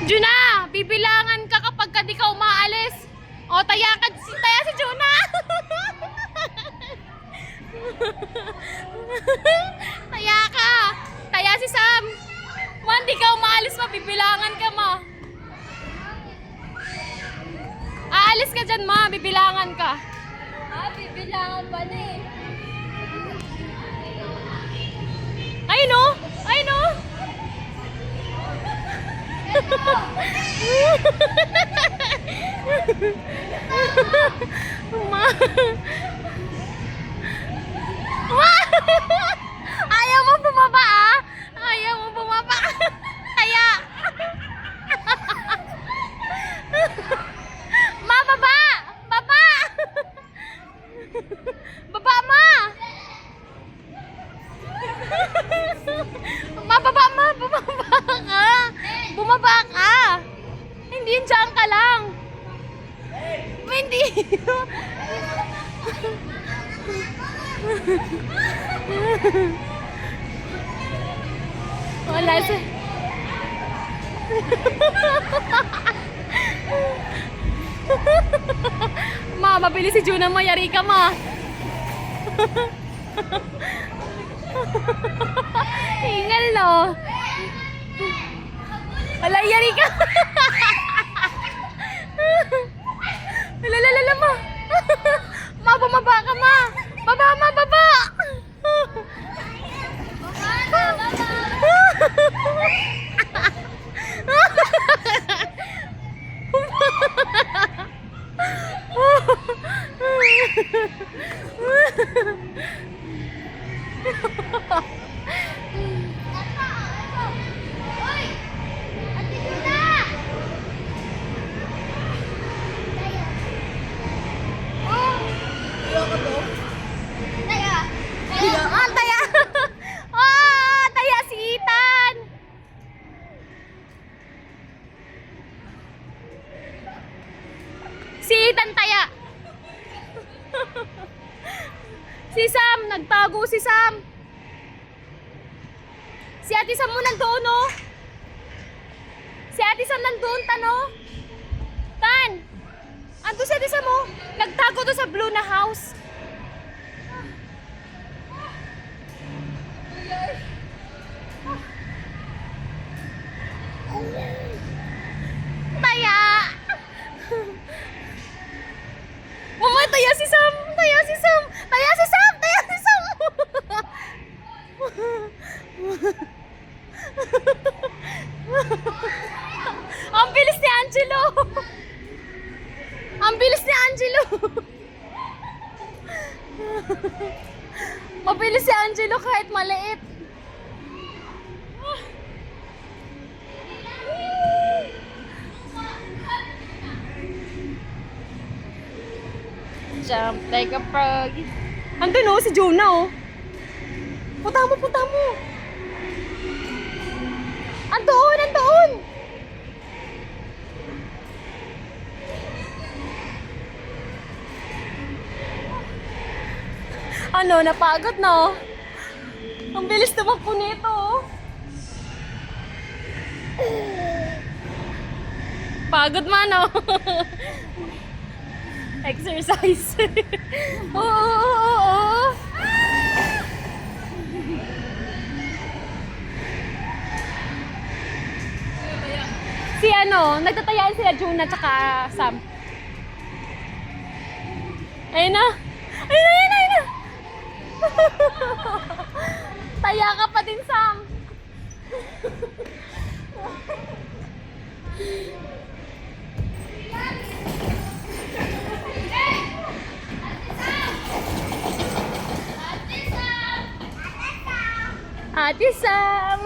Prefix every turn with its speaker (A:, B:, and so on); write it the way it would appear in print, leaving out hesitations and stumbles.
A: Juna, bibilangan ka kapag ka di ka umaalis. O, taya si Juna. Taya ka. Taya si Sam. Man, di ka umaalis ma, bibilangan ka ma. Aalis ka dyan ma, bibilangan ka.
B: Ah, bibilangan pa na eh.
A: Ay no! Ay no! Ma. Ayaw mo bumaba ah! Ayaw mo bumaba! Kaya! Ma, baba! Baba! Baba, ma! Ma, baba, ma! Bumaba ka! Bumaba ka! Hindi yun, dyan ka lang! Hindi! Wala sa... Ma, mabilis si Juna mo. Yari ka, ma. Hingal, no? Wala, yari ka. Lalalala, ma. Ma, bumaba ka, ma. Baba, ma, baba. Ah, taya! Ah, taya si Ethan! Si Ethan taya! Si Sam! Nagtago si Sam! Si Ate Sam mo nandoon, no? Si Ate Sam nandoon, tano? Tan! Ando si Ate Sam, mo? Nagtago to sa blue na house. Taya! Mama, taya si Sam! Taya si Sam! Taya si Sam! Taya si Sam! Ang bilis ni Angelo! Ang bilis ni Angelo! Mabilis si Angelo kahit maliit. Jump like a frog. Andun oh, si Jonah oh. Punta mo, punta mo. Andun, andun. Ano, napagod no? Ang bilis tumakbo nito oh. Pagod man oh. Exercise. Oo, oo, oo. Si ano, nagtatayaan sila Juna tsaka Sam. Ayun na. Ayun na, ayun na, ayun na. Taya ka pa din, Sam. Ate Sam!